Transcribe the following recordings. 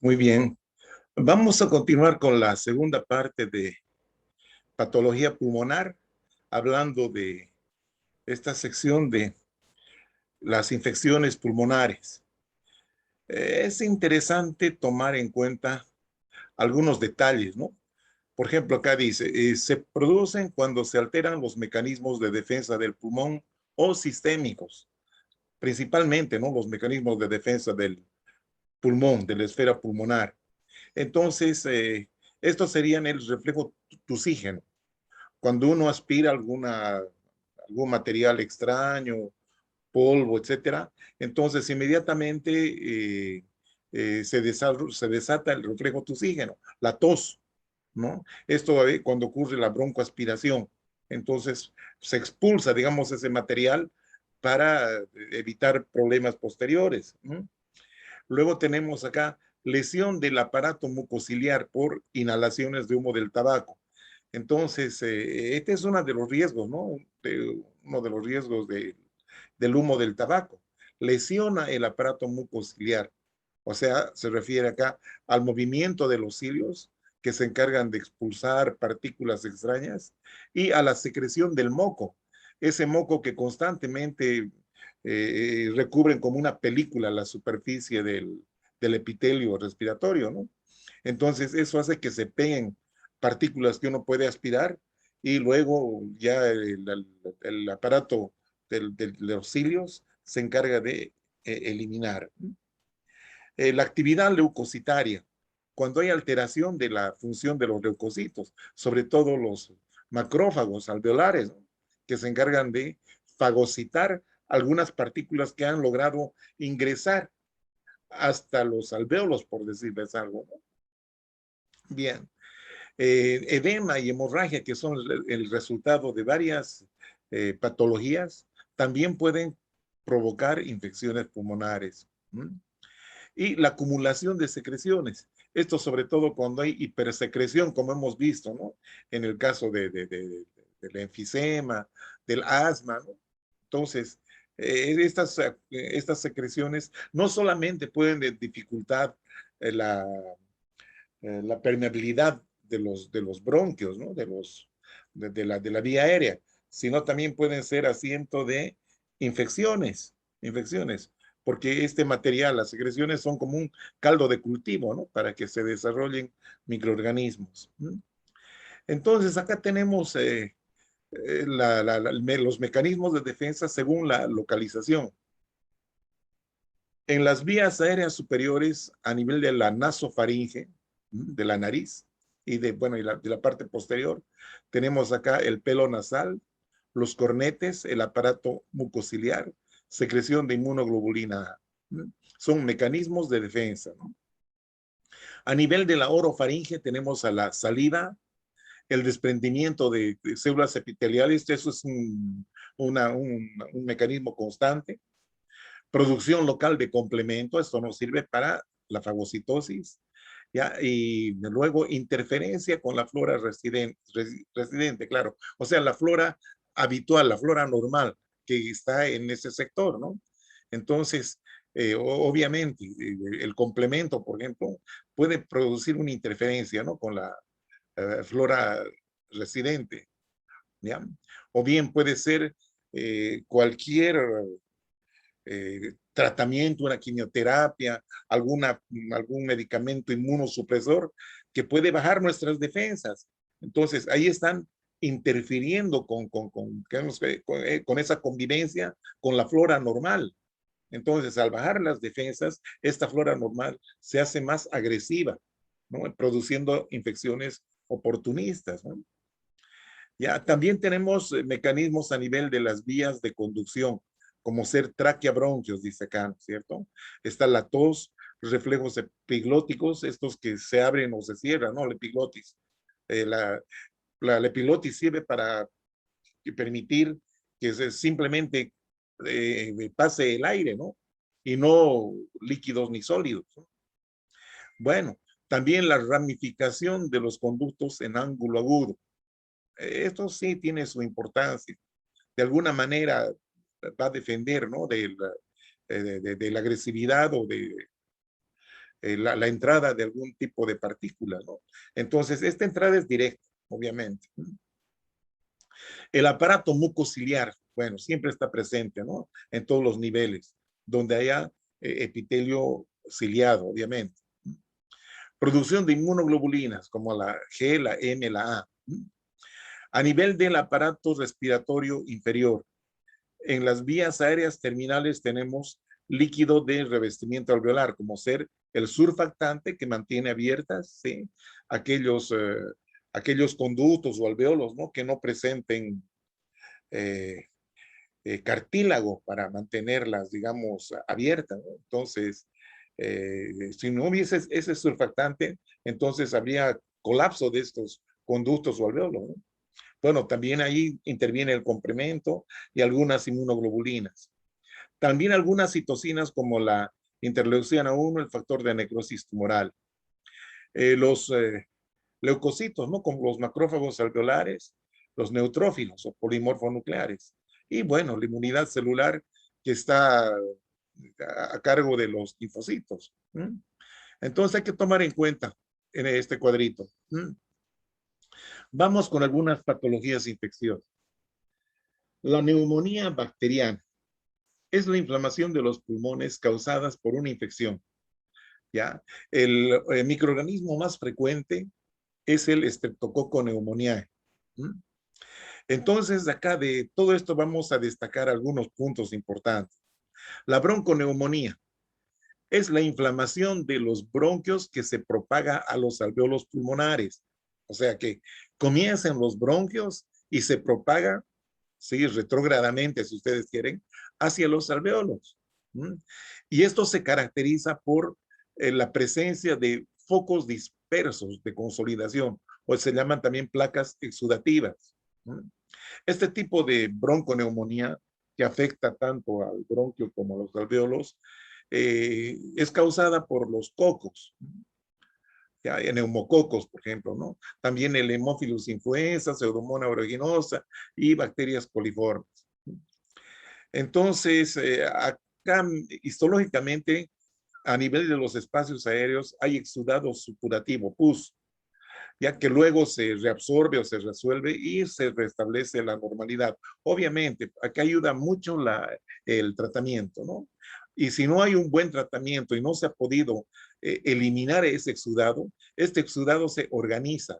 Muy bien. Vamos a continuar con la segunda parte de patología pulmonar, hablando de esta sección de las infecciones pulmonares. Es interesante tomar en cuenta algunos detalles, ¿no? Por ejemplo, acá dice, se producen cuando se alteran los mecanismos de defensa del pulmón o sistémicos, principalmente, ¿no? Los mecanismos de defensa del pulmón, de la esfera pulmonar. Entonces, estos serían el reflejo tusígeno. Cuando uno aspira algún material extraño, polvo, etcétera, entonces inmediatamente se desata el reflejo tusígeno, la tos, ¿no? Esto cuando ocurre la broncoaspiración. Entonces se expulsa, digamos, ese material para evitar problemas posteriores, ¿no? Luego tenemos acá lesión del aparato mucociliar por inhalaciones de humo del tabaco. Entonces, este es uno de los riesgos, ¿no? Uno de los riesgos del humo del tabaco. Lesiona el aparato mucociliar. O sea, se refiere acá al movimiento de los cilios que se encargan de expulsar partículas extrañas y a la secreción del moco. Ese moco que constantemente recubren como una película la superficie del epitelio respiratorio, ¿no? Entonces, eso hace que se peguen partículas que uno puede aspirar y luego ya el aparato de los cilios se encarga de eliminar. La actividad leucocitaria, cuando hay alteración de la función de los leucocitos, sobre todo los macrófagos alveolares, ¿no? Que se encargan de fagocitar algunas partículas que han logrado ingresar hasta los alvéolos, por decirles algo, ¿no? Bien. Edema y hemorragia, que son el resultado de varias patologías, también pueden provocar infecciones pulmonares. ¿Mm? Y la acumulación de secreciones. Esto sobre todo cuando hay hipersecreción, como hemos visto, ¿no? En el caso del enfisema, del asma, ¿no? Entonces, estas secreciones no solamente pueden dificultar la la permeabilidad de los bronquios, ¿no? De la vía aérea, sino también pueden ser asiento de infecciones, porque este material, las secreciones son como un caldo de cultivo, ¿no? Para que se desarrollen microorganismos. ¿Mm? Entonces, acá tenemos los mecanismos de defensa según la localización. En las vías aéreas superiores, a nivel de la nasofaringe, de la nariz, y bueno, de la parte posterior, tenemos acá el pelo nasal, los cornetes, el aparato mucociliar, secreción de inmunoglobulina A. Son mecanismos de defensa, ¿no? A nivel de la orofaringe tenemos a la saliva, el desprendimiento de células epiteliales, eso es un mecanismo constante. Producción local de complemento, esto nos sirve para la fagocitosis, ¿ya? Y luego interferencia con la flora residente, claro. O sea, la flora habitual, la flora normal que está en ese sector, ¿no? Entonces, obviamente, el complemento, por ejemplo, puede producir una interferencia, ¿no? Con la flora residente, ¿ya? O bien puede ser cualquier tratamiento, una quimioterapia, algún medicamento inmunosupresor que puede bajar nuestras defensas. Entonces, ahí están interfiriendo con esa convivencia con la flora normal. Entonces, al bajar las defensas, esta flora normal se hace más agresiva, ¿no? Produciendo infecciones oportunistas, ¿no? Ya, también tenemos mecanismos a nivel de las vías de conducción, como ser tráquea-bronquios, dice acá, ¿no es cierto? Está la tos, reflejos epiglóticos, estos que se abren o se cierran, ¿no? La epiglotis. Eh, la, la epiglotis sirve para permitir que simplemente pase el aire, ¿no? Y no líquidos ni sólidos, ¿no? Bueno, también la ramificación de los conductos en ángulo agudo. Esto sí tiene su importancia. De alguna manera va a defender, ¿no? De la agresividad o la entrada de algún tipo de partícula, ¿no? Entonces, esta entrada es directa, obviamente. El aparato mucociliar, bueno, siempre está presente, ¿no? En todos los niveles, donde haya epitelio ciliado, obviamente. Producción de inmunoglobulinas, como la G, la M, la A. A nivel del aparato respiratorio inferior, en las vías aéreas terminales tenemos líquido de revestimiento alveolar, como ser el surfactante que mantiene abiertas, ¿sí? aquellos conductos o alveolos, ¿no? Que no presenten cartílago para mantenerlas, digamos, abiertas, ¿no? Entonces, si no hubiese ese surfactante, entonces habría colapso de estos conductos o alveolos, ¿no? Bueno, también ahí interviene el complemento y algunas inmunoglobulinas. También algunas citocinas como la interleucina 1, el factor de necrosis tumoral. Los leucocitos, ¿no? Como los macrófagos alveolares, los neutrófilos o polimorfonucleares. Y bueno, la inmunidad celular que está a cargo de los linfocitos. Entonces hay que tomar en cuenta en este cuadrito. Vamos con algunas patologías infecciosas. La neumonía bacteriana es la inflamación de los pulmones causadas por una infección. ¿Ya? El microorganismo más frecuente es el Streptococcus pneumoniae. Entonces, acá de todo esto vamos a destacar algunos puntos importantes. La bronconeumonía es la inflamación de los bronquios que se propaga a los alveolos pulmonares. O sea que comienza en los bronquios y se propaga, sí, retrógradamente, si ustedes quieren, hacia los alveolos. Y esto se caracteriza por la presencia de focos dispersos de consolidación, o se llaman también placas exudativas. Este tipo de bronconeumonía, que afecta tanto al bronquio como a los alveolos, es causada por los cocos, ya, neumococos, por ejemplo, ¿no? También el Haemophilus influenza, Pseudomonas aeruginosa y bacterias coliformes. Entonces, acá histológicamente, a nivel de los espacios aéreos, hay exudado supurativo, pus, ya que luego se reabsorbe o se resuelve y se restablece la normalidad. Obviamente, acá ayuda mucho el tratamiento, ¿no? Y si no hay un buen tratamiento y no se ha podido eliminar ese exudado, este exudado se organiza.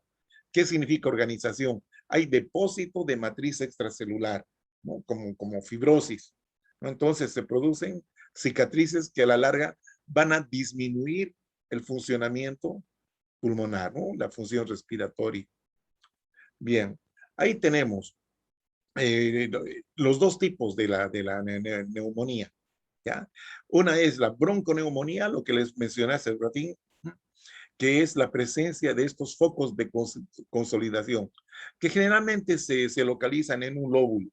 ¿Qué significa organización? Hay depósito de matriz extracelular, ¿no? Como fibrosis, ¿no? Entonces se producen cicatrices que a la larga van a disminuir el funcionamiento pulmonar, ¿no? La función respiratoria. Bien, ahí tenemos los dos tipos de la neumonía, ¿ya? Una es la bronconeumonía, lo que les mencioné hace ratín, que es la presencia de estos focos de consolidación, que generalmente se localizan en un lóbulo.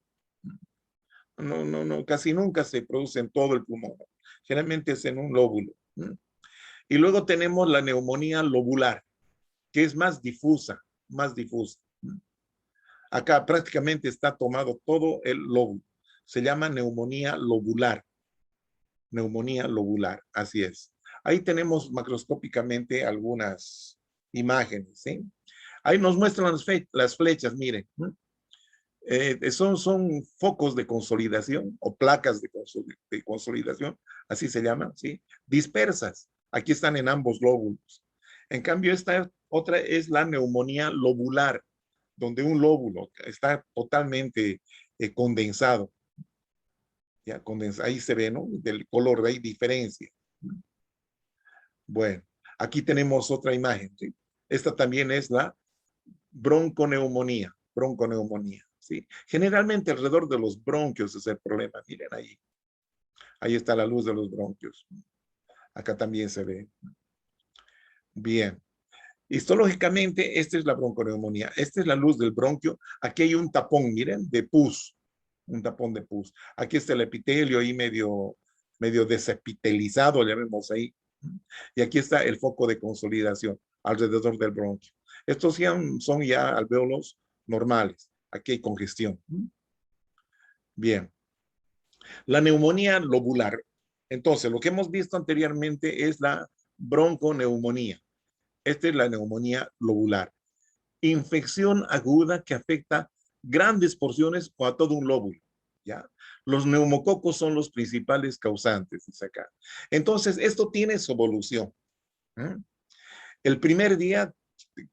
No, casi nunca se produce en todo el pulmón. Generalmente es en un lóbulo. Y luego tenemos la neumonía lobular, que es más difusa, más difusa. Acá prácticamente está tomado todo el lóbulo. Se llama neumonía lobular. Neumonía lobular, así es. Ahí tenemos macroscópicamente algunas imágenes, ¿sí? Ahí nos muestran las flechas, miren. Son focos de consolidación o placas de consolidación, así se llaman, ¿sí? Dispersas. Aquí están en ambos lóbulos. En cambio, esta otra es la neumonía lobular, donde un lóbulo está totalmente condensado. Ya, ahí se ve, ¿no? Del color, hay diferencia. Bueno, aquí tenemos otra imagen, ¿sí? Esta también es la bronconeumonía, ¿sí? Generalmente alrededor de los bronquios es el problema, miren ahí. Ahí está la luz de los bronquios. Acá también se ve. Bien. Histológicamente, esta es la bronconeumonía. Esta es la luz del bronquio. Aquí hay un tapón, miren, de pus. Un tapón de pus. Aquí está el epitelio ahí medio desepitelizado, ya vemos ahí. Y aquí está el foco de consolidación alrededor del bronquio. Estos son ya alvéolos normales. Aquí hay congestión. Bien. La neumonía lobular. Entonces, lo que hemos visto anteriormente es la bronconeumonía. Esta es la neumonía lobular. Infección aguda que afecta grandes porciones o a todo un lóbulo. ¿Ya? Los neumococos son los principales causantes, dice acá. Entonces, esto tiene su evolución. ¿Eh? El primer día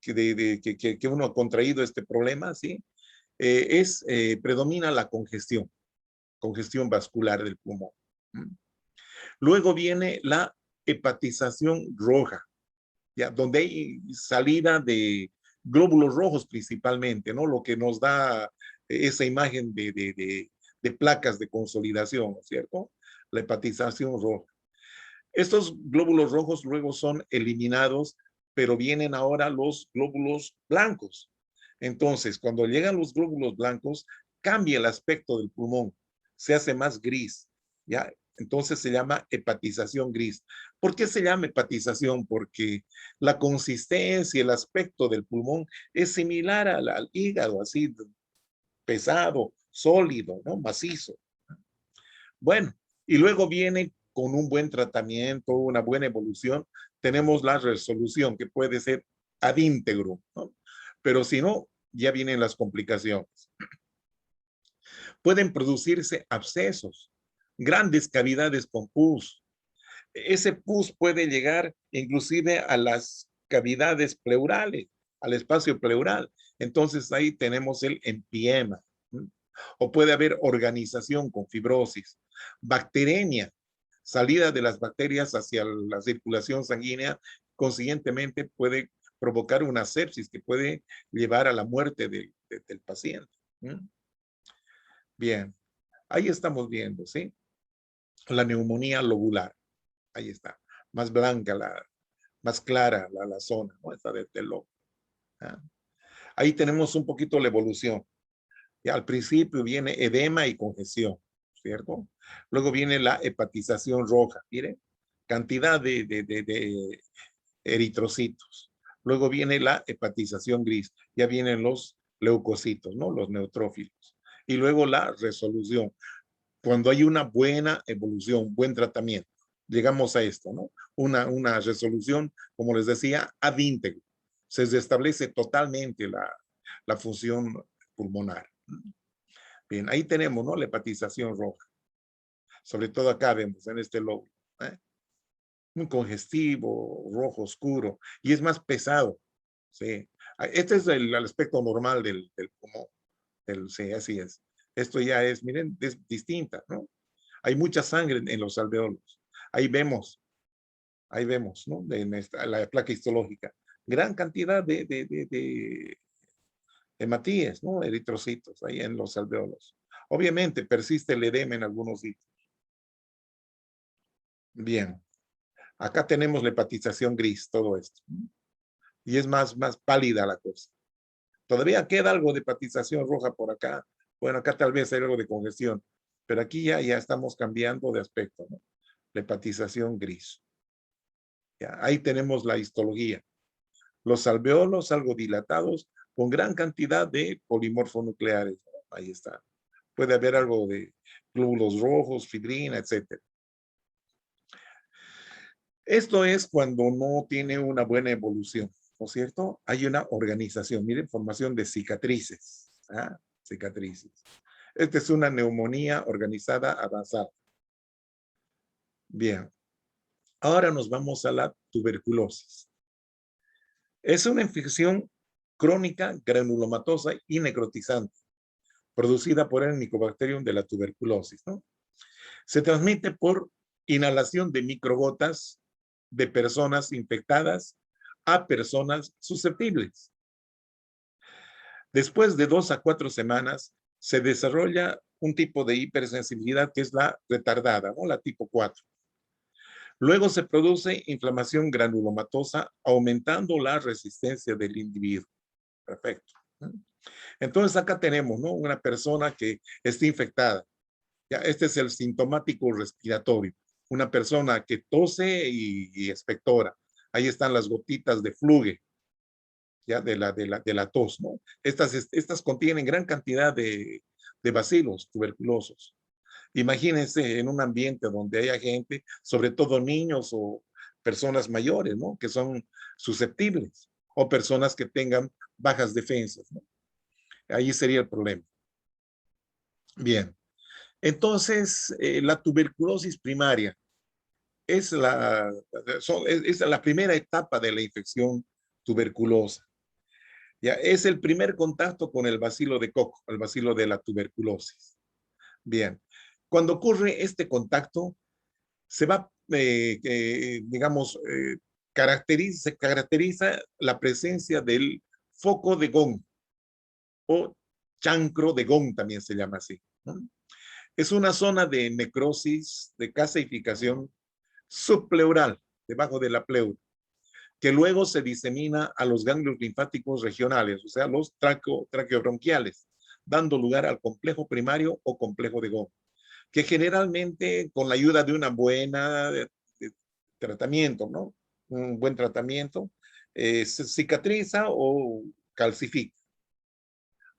que uno ha contraído este problema, ¿sí? Predomina la congestión vascular del pulmón. Luego viene la hepatización roja, ¿ya? Donde hay salida de glóbulos rojos principalmente, ¿no? Lo que nos da esa imagen de placas de consolidación, ¿no es cierto? La hepatización roja. Estos glóbulos rojos luego son eliminados, pero vienen ahora los glóbulos blancos. Entonces, cuando llegan los glóbulos blancos, cambia el aspecto del pulmón, se hace más gris, ¿ya? Entonces se llama hepatización gris. ¿Por qué se llama hepatización? Porque la consistencia y el aspecto del pulmón es similar al hígado, así pesado, sólido, ¿no? Macizo. Bueno, y luego viene con un buen tratamiento, una buena evolución, tenemos la resolución que puede ser ad íntegro, ¿no? Pero si no, ya vienen las complicaciones. Pueden producirse abscesos, grandes cavidades con pus. Ese pus puede llegar inclusive a las cavidades pleurales, al espacio pleural. Entonces ahí tenemos el empiema. O puede haber organización con fibrosis, bacteremia, salida de las bacterias hacia la circulación sanguínea, consiguientemente puede provocar una sepsis que puede llevar a la muerte del paciente. Bien, ahí estamos viendo, ¿sí? La neumonía lobular, ahí está, más blanca, más clara la zona, ¿no? Esta del lobo. ¿Ah? Ahí tenemos un poquito la evolución. Y al principio viene edema y congestión, ¿cierto? Luego viene la hepatización roja, mire, cantidad de eritrocitos. Luego viene la hepatización gris, ya vienen los leucocitos, ¿no? Los neutrófilos. Y luego la resolución. Cuando hay una buena evolución, buen tratamiento, llegamos a esto, ¿no? Una resolución, como les decía, ad íntegro. Se restablece totalmente la función pulmonar. Bien, ahí tenemos, ¿no? La hepatización roja. Sobre todo acá vemos, en este lóbulo. Muy congestivo, rojo oscuro, y es más pesado. Sí. Este es el aspecto normal del pulmón. Sí, así es. Esto ya es, miren, es distinta, ¿no? Hay mucha sangre en los alveolos. Ahí vemos, ¿no? La placa histológica. Gran cantidad de hematíes, ¿no? Eritrocitos ahí en los alveolos. Obviamente persiste el edema en algunos sitios. Bien, acá tenemos la hepatización gris, todo esto. Y es más pálida la cosa. Todavía queda algo de hepatización roja por acá. Bueno, acá tal vez hay algo de congestión, pero aquí ya estamos cambiando de aspecto, ¿no? La hepatización gris. Ya, ahí tenemos la histología. Los alveolos algo dilatados con gran cantidad de polimorfonucleares, ¿no? Ahí está. Puede haber algo de glóbulos rojos, fibrina, etc. Esto es cuando no tiene una buena evolución, ¿no es cierto? Hay una organización, miren, formación de cicatrices. ¿Ah? Cicatrices. Esta es una neumonía organizada avanzada. Bien, ahora nos vamos a la tuberculosis. Es una infección crónica, granulomatosa y necrotizante, producida por el Mycobacterium de la tuberculosis, ¿no? Se transmite por inhalación de microgotas de personas infectadas a personas susceptibles. Después de 2 a 4 semanas, se desarrolla un tipo de hipersensibilidad que es la retardada, ¿no? La tipo 4. Luego se produce inflamación granulomatosa, aumentando la resistencia del individuo. Perfecto. Entonces acá tenemos, ¿no? Una persona que está infectada. Ya, este es el sintomático respiratorio. Una persona que tose y expectora. Ahí están las gotitas de fluge, ya de la tos, ¿no? Estas contienen gran cantidad de bacilos tuberculosos. Imagínense en un ambiente donde haya gente, sobre todo niños o personas mayores, ¿no? Que son susceptibles o personas que tengan bajas defensas, ¿no? Ahí sería el problema. Bien, entonces la tuberculosis primaria es es la primera etapa de la infección tuberculosa. Ya, es el primer contacto con el bacilo de Koch, el bacilo de la tuberculosis. Bien, cuando ocurre este contacto, se va, digamos, se caracteriza la presencia del foco de Gong o chancro de Gong, también se llama así, ¿no? Es una zona de necrosis, de calcificación subpleural, debajo de la pleura, que luego se disemina a los ganglios linfáticos regionales, o sea, los traqueobronquiales, dando lugar al complejo primario o complejo de Gong, que generalmente con la ayuda de una buena tratamiento, ¿no? Un buen tratamiento, se cicatriza o calcifica.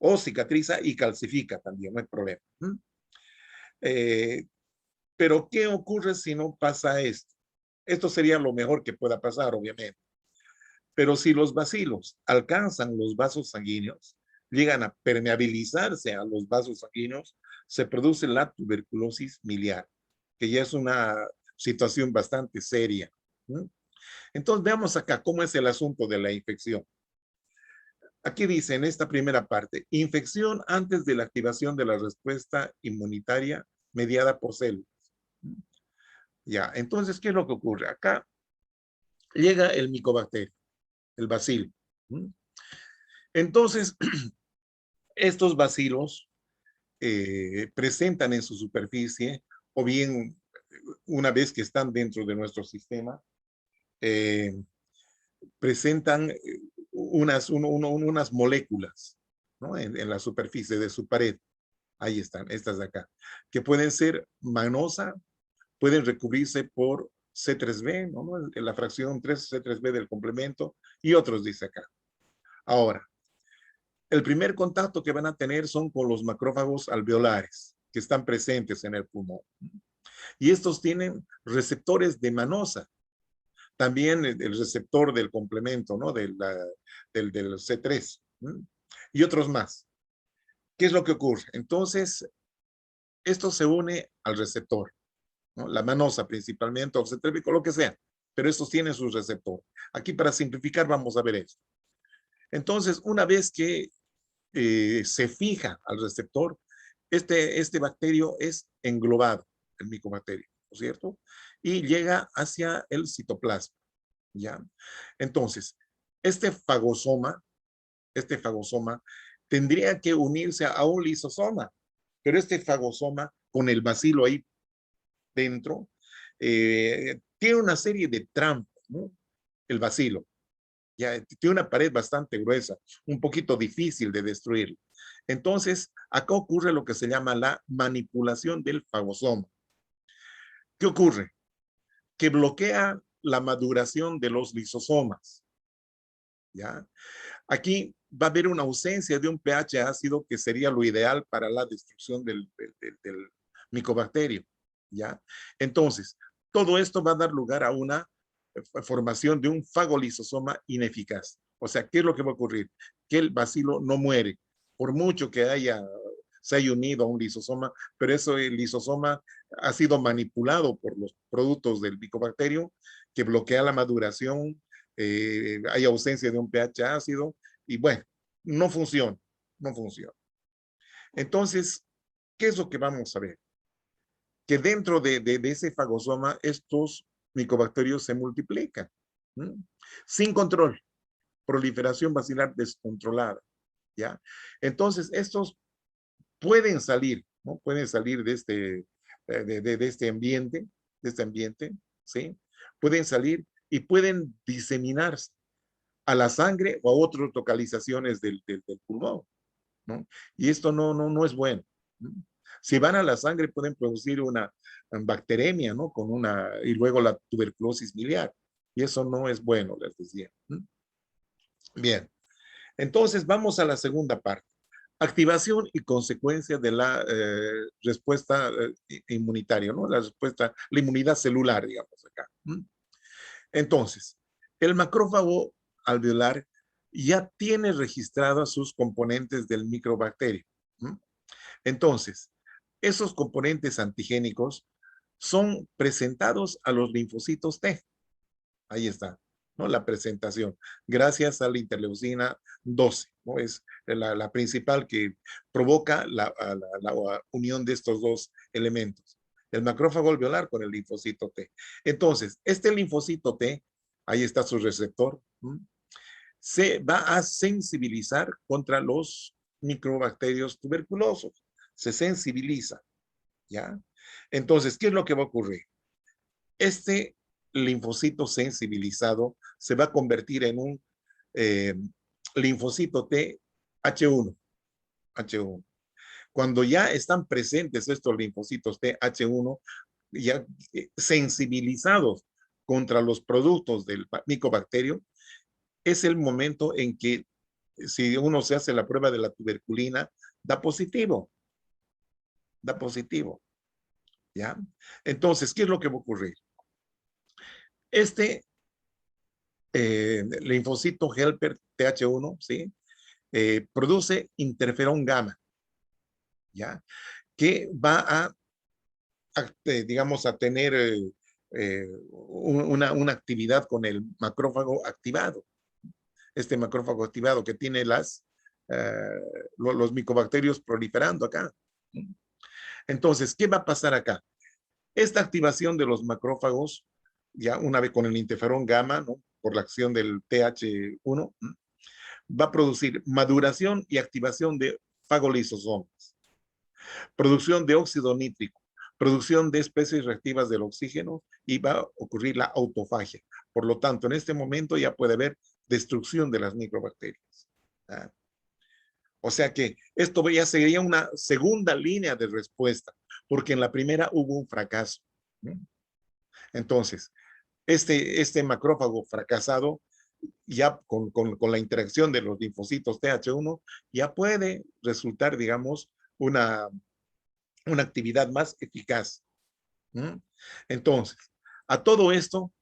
O cicatriza y calcifica también, no hay problema. Eh, pero, ¿qué ocurre si no pasa esto? Esto sería lo mejor que pueda pasar, obviamente. Pero si los bacilos alcanzan los vasos sanguíneos, llegan a permeabilizarse a los vasos sanguíneos, se produce la tuberculosis miliar, que ya es una situación bastante seria. Entonces, veamos acá cómo es el asunto de la infección. Aquí dice en esta primera parte, infección antes de la activación de la respuesta inmunitaria mediada por células. Ya, entonces, ¿qué es lo que ocurre? Acá llega el micobacterio, el bacilo. Entonces, estos bacilos presentan en su superficie, o bien una vez que están dentro de nuestro sistema, eh, presentan unas moléculas, ¿no? En la superficie de su pared. Ahí están, estas de acá, que pueden ser manosa, pueden recubrirse por C3b, ¿no? La fracción 3 C3b del complemento, y otros dice acá. Ahora, el primer contacto que van a tener son con los macrófagos alveolares, que están presentes en el pulmón. Y estos tienen receptores de manosa. También el receptor del complemento, ¿no? Del C3. Y otros más. ¿Qué es lo que ocurre? Entonces, esto se une al receptor, ¿no? La manosa principalmente, o C3, lo que sea. Pero estos tienen su receptor. Aquí, para simplificar, vamos a ver esto. Entonces, una vez que se fija al receptor, este bacterio es englobado, el micobacterio, ¿no es cierto? Y llega hacia el citoplasma, ¿ya? Entonces, este fagosoma tendría que unirse a un lisosoma, pero este fagosoma, con el bacilo ahí dentro, tiene una serie de trampas, ¿no? El bacilo. Ya tiene una pared bastante gruesa, un poquito difícil de destruir. Entonces, acá ocurre lo que se llama la manipulación del fagosoma. ¿Qué ocurre? Que bloquea la maduración de los lisosomas. ¿Ya? Aquí va a haber una ausencia de un pH ácido que sería lo ideal para la destrucción del micobacterio. ¿Ya? Entonces, todo esto va a dar lugar a una formación de un fagolisosoma ineficaz. O sea, ¿qué es lo que va a ocurrir? Que el bacilo no muere, por mucho que se haya unido a un lisosoma, pero el lisosoma ha sido manipulado por los productos del micobacterio que bloquea la maduración, hay ausencia de un pH ácido y bueno, no funciona, no funciona. Entonces, ¿qué es lo que vamos a ver? Que dentro de ese fagosoma estos micobacterios se multiplican, ¿sí? Sin control, proliferación bacilar descontrolada, ¿ya? Entonces, estos pueden salir, ¿no? Pueden salir de este ambiente, ¿sí? Pueden salir y pueden diseminarse a la sangre o a otras localizaciones del pulmón, ¿no? Y esto no es bueno, ¿no? Si van a la sangre pueden producir una bacteremia, ¿no? Y luego la tuberculosis miliar. Y eso no es bueno, les decía. Bien, entonces vamos a la segunda parte. Activación y consecuencia de la respuesta inmunitaria, ¿no? La inmunidad celular, digamos acá. Entonces, el macrófago alveolar ya tiene registradas sus componentes del microbacterio. ¿Mm? Entonces, esos componentes antigénicos son presentados a los linfocitos T. Ahí está, ¿no? La presentación, gracias a la interleucina 12, ¿no? Es la principal que provoca la unión de estos dos elementos, el macrófago alveolar con el linfocito T. Entonces, este linfocito T, ahí está su receptor, ¿m? Se va a sensibilizar contra los microbacterios tuberculosos, se sensibiliza, ¿ya? Entonces, ¿qué es lo que va a ocurrir? Este linfocito sensibilizado se va a convertir en un eh, linfocito T H1. H1. Cuando ya están presentes estos linfocitos T H1, ya sensibilizados contra los productos del micobacterio, es el momento en que si uno se hace la prueba de la tuberculina, da positivo, da positivo, ¿ya? Entonces, ¿qué es lo que va a ocurrir? Este linfocito helper TH1, ¿sí? Produce interferón gamma, ¿ya? Que va digamos, a tener una actividad con el macrófago activado. Este macrófago activado que tiene los micobacterios proliferando acá. Entonces, ¿qué va a pasar acá? Esta activación de los macrófagos, ya una vez con el interferón gamma, ¿no? Por la acción del TH1, va a producir maduración y activación de fagolisosomas, producción de óxido nítrico, producción de especies reactivas del oxígeno y va a ocurrir la autofagia. Por lo tanto, en este momento ya puede haber destrucción de las microbacterias. ¿Ah? O sea que esto ya sería una segunda línea de respuesta, porque en la primera hubo un fracaso. Entonces, este macrófago fracasado, ya con la interacción de los linfocitos TH1, ya puede resultar, digamos, una actividad más eficaz. ¿Mm? Entonces, a todo esto,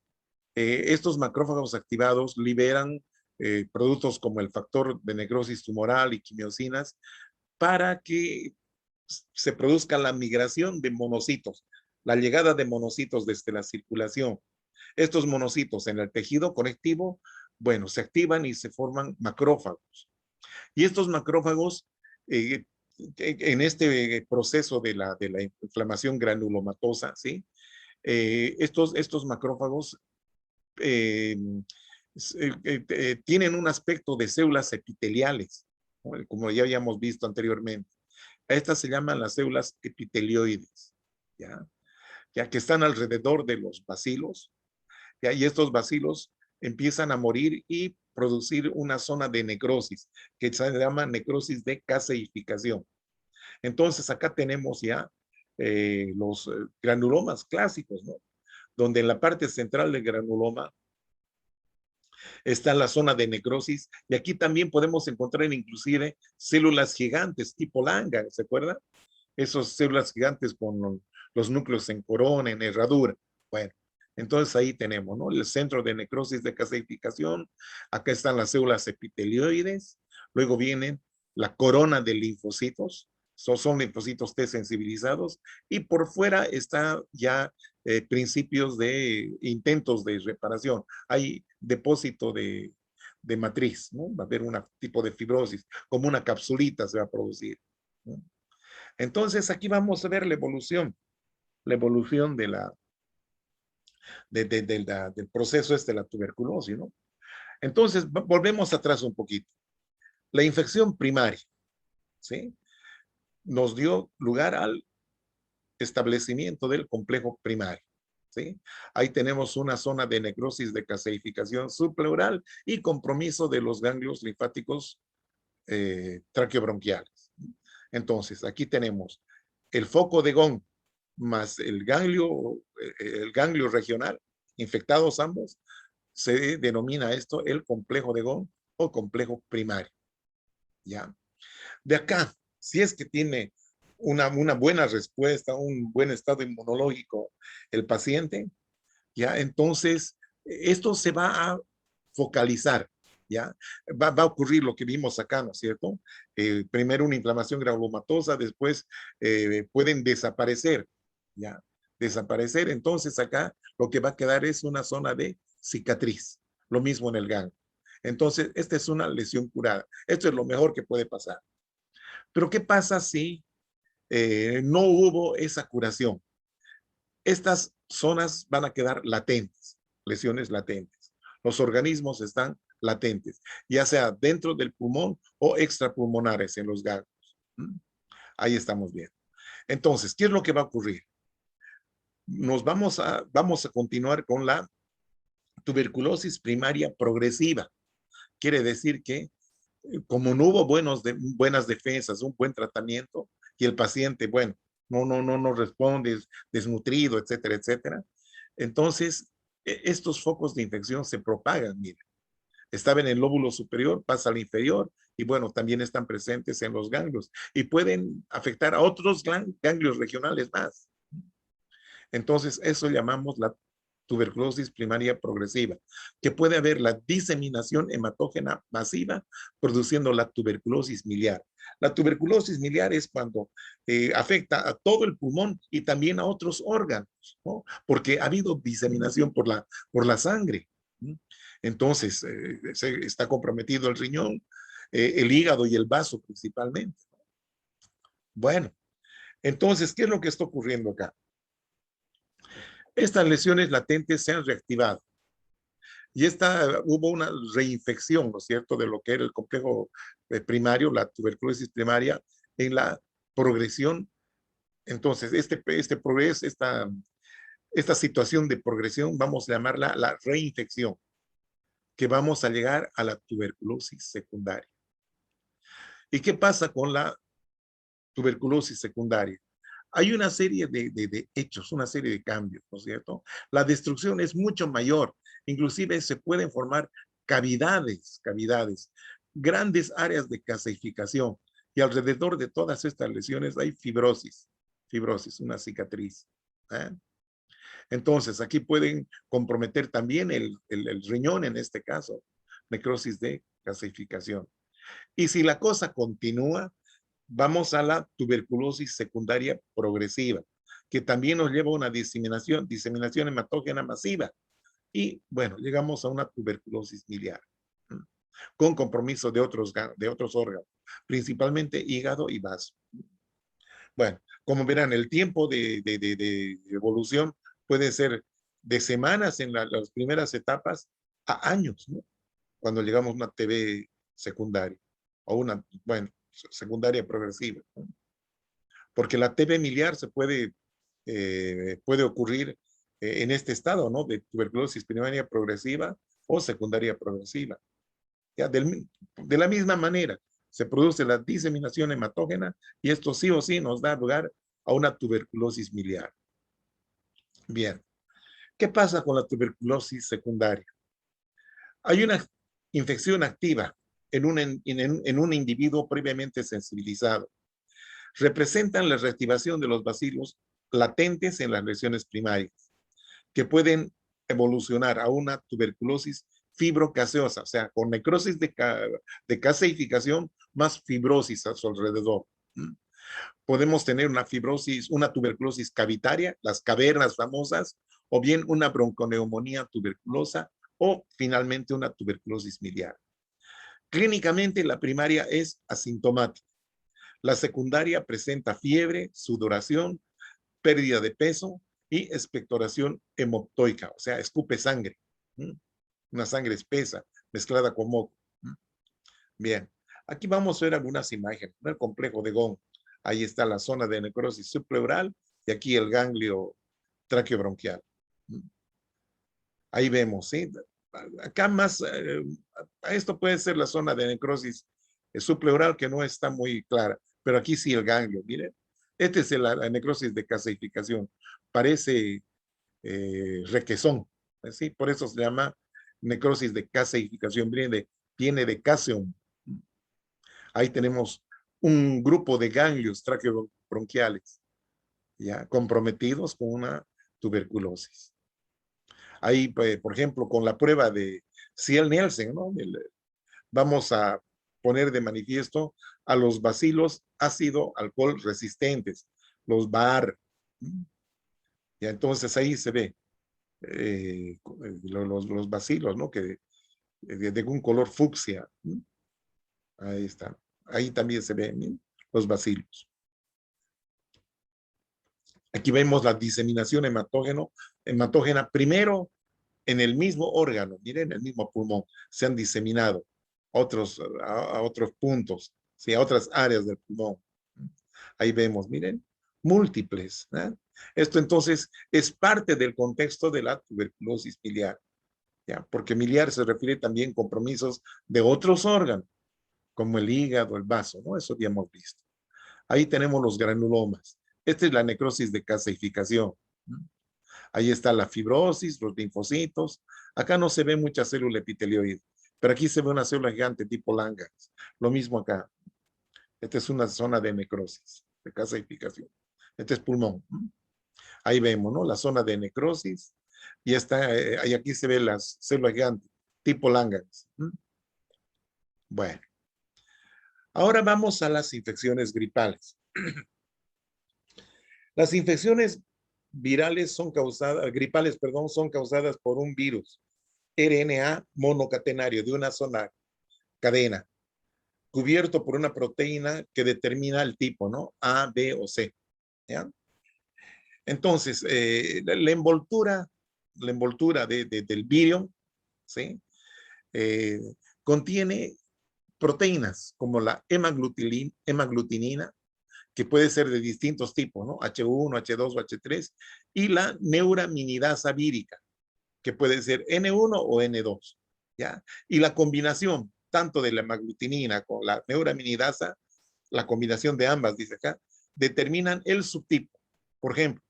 estos macrófagos activados liberan productos como el factor de necrosis tumoral y quimiosinas para que se produzca la migración de monocitos, la llegada de monocitos desde la circulación. Estos monocitos en el tejido conectivo, bueno, se activan y se forman macrófagos. Y estos macrófagos, eh, en este proceso de la inflamación granulomatosa, ¿sí? Estos macrófagos tienen un aspecto de células epiteliales, ¿no? Como ya habíamos visto anteriormente. Estas se llaman las células epitelioides, ¿ya? Ya que están alrededor de los bacilos, ¿ya? Y estos bacilos empiezan a morir y producir una zona de necrosis, que se llama necrosis de caseificación. Entonces acá tenemos ya los granulomas clásicos, ¿no? Donde en la parte central del granuloma está la zona de necrosis y aquí también podemos encontrar inclusive células gigantes tipo langa, ¿se acuerdan? Esas células gigantes con los núcleos en corona, en herradura. Bueno, entonces ahí tenemos, ¿no? El centro de necrosis de caseificación, acá están las células epitelioides, luego vienen la corona de linfocitos, son linfocitos T sensibilizados, y por fuera está ya principios de intentos de reparación. Hay depósito de matriz, ¿no? Va a haber un tipo de fibrosis, como una capsulita se va a producir, ¿no? Entonces aquí vamos a ver la evolución del proceso de la tuberculosis, ¿no? Entonces volvemos atrás un poquito. La infección primaria, ¿sí? Nos dio lugar al establecimiento del complejo primario, ¿sí? Ahí tenemos una zona de necrosis de caseificación subpleural y compromiso de los ganglios linfáticos traqueobronquiales. Entonces, aquí tenemos el foco de Gón más el ganglio regional, infectados ambos, se denomina esto el complejo de Gón o complejo primario. ¿Ya? De acá, si es que tiene una buena respuesta, un buen estado inmunológico el paciente, ya entonces esto se va a focalizar, ¿ya? Va a ocurrir lo que vimos acá, ¿no es cierto? Primero una inflamación granulomatosa, después pueden desaparecer, ¿ya? Desaparecer, entonces acá lo que va a quedar es una zona de cicatriz, lo mismo en el ganglio. Entonces, esta es una lesión curada. Esto es lo mejor que puede pasar. Pero ¿qué pasa si no hubo esa curación? Estas zonas van a quedar latentes, lesiones latentes. Los organismos están latentes, ya sea dentro del pulmón o extrapulmonares en los ganglios. Ahí estamos bien. Entonces, ¿qué es lo que va a ocurrir? Vamos a continuar con la tuberculosis primaria progresiva. Quiere decir que como no hubo buenas defensas, un buen tratamiento, y el paciente, bueno, no responde, es desnutrido, etcétera, etcétera. Entonces, estos focos de infección se propagan, mira. Estaba en el lóbulo superior, pasa al inferior, y bueno, también están presentes en los ganglios, y pueden afectar a otros ganglios regionales más. Entonces, eso llamamos la tuberculosis primaria progresiva, que puede haber la diseminación hematógena masiva produciendo la tuberculosis miliar. La tuberculosis miliar es cuando afecta a todo el pulmón y también a otros órganos, ¿no? Porque ha habido diseminación por la sangre. Entonces, está comprometido el riñón, el hígado y el vaso principalmente. Bueno, entonces, ¿qué es lo que está ocurriendo acá? Estas lesiones latentes se han reactivado y hubo una reinfección, ¿no es cierto?, de lo que era el complejo primario, la tuberculosis primaria, en la progresión. Entonces, esta situación de progresión, vamos a llamarla la reinfección, que vamos a llegar a la tuberculosis secundaria. ¿Y qué pasa con la tuberculosis secundaria? Hay una serie de hechos, una serie de cambios, ¿no es cierto? La destrucción es mucho mayor, inclusive se pueden formar cavidades, grandes áreas de calcificación, y alrededor de todas estas lesiones hay fibrosis, una cicatriz. ¿Eh? Entonces, aquí pueden comprometer también el riñón en este caso, necrosis de calcificación. Y si la cosa continúa, vamos a la tuberculosis secundaria progresiva, que también nos lleva a una diseminación hematógena masiva. Y bueno, llegamos a una tuberculosis miliar, con compromiso de otros órganos, principalmente hígado y vaso. Bueno, como verán, el tiempo de evolución puede ser de semanas en las primeras etapas a años, ¿no? Cuando llegamos a una TB secundaria o una, bueno, secundaria progresiva, ¿no? Porque la TB miliar puede ocurrir en este estado, ¿no? De tuberculosis primaria progresiva o secundaria progresiva. ¿Ya? De la misma manera, se produce la diseminación hematógena y esto sí o sí nos da lugar a una tuberculosis miliar. Bien, ¿qué pasa con la tuberculosis secundaria? Hay una infección activa en un individuo previamente sensibilizado. Representan la reactivación de los bacilos latentes en las lesiones primarias, que pueden evolucionar a una tuberculosis fibrocaseosa, o sea, con necrosis de caseificación más fibrosis a su alrededor. Podemos tener una tuberculosis cavitaria, las cavernas famosas, o bien una bronconeumonía tuberculosa, o finalmente una tuberculosis miliar. Clínicamente, la primaria es asintomática. La secundaria presenta fiebre, sudoración, pérdida de peso y expectoración hemoptoica, o sea, escupe sangre, una sangre espesa mezclada con moco. Bien, aquí vamos a ver algunas imágenes, ¿no? El complejo de Gong. Ahí está la zona de necrosis subpleural y aquí el ganglio traqueobronquial. Ahí vemos, ¿sí? Acá más, esto puede ser la zona de necrosis subpleural que no está muy clara, pero aquí sí el ganglio, miren. Este es la necrosis de calcificación. Parece requesón, ¿sí? Por eso se llama necrosis de calcificación, viene de caseum. Ahí tenemos un grupo de ganglios traqueobronquiales, ya comprometidos con una tuberculosis. Ahí, por ejemplo, con la prueba de Ciel-Nielsen, ¿no? Vamos a poner de manifiesto a los bacilos ácido alcohol resistentes, los BAR. Y entonces ahí se ve los bacilos, ¿no? Que de un color fucsia. Ahí está. Ahí también se ven, ¿sí? Los bacilos. Aquí vemos la diseminación hematógena primero en el mismo órgano, miren, el mismo pulmón, se han diseminado a otros puntos, ¿sí? A otras áreas del pulmón. Ahí vemos, miren, múltiples. ¿Eh? Esto entonces es parte del contexto de la tuberculosis miliar, ¿ya? Porque miliar se refiere también a compromisos de otros órganos, como el hígado, el vaso, ¿no? Eso ya hemos visto. Ahí tenemos los granulomas. Esta es la necrosis de calcificación. Ahí está la fibrosis, los linfocitos. Acá no se ve mucha célula epitelioide, pero aquí se ve una célula gigante tipo Langerhans. Lo mismo acá. Esta es una zona de necrosis, de calcificación. Este es pulmón. Ahí vemos, ¿no? La zona de necrosis. Y ahí aquí se ve las células gigantes, tipo Langerhans. Bueno, ahora vamos a las infecciones gripales. Las infecciones virales son causadas, gripales, perdón, son causadas por un virus, RNA monocatenario de una sola cadena, cubierto por una proteína que determina el tipo, ¿no? A, B o C. ¿Ya? Entonces, la envoltura del virion, ¿sí? Eh, contiene proteínas como la hemaglutinina, que puede ser de distintos tipos, ¿no? H1, H2 o H3, y la neuraminidasa vírica, que puede ser N1 o N2, ¿ya? Y la combinación tanto de la hemaglutinina con la neuraminidasa, la combinación de ambas, dice acá, determinan el subtipo. Por ejemplo,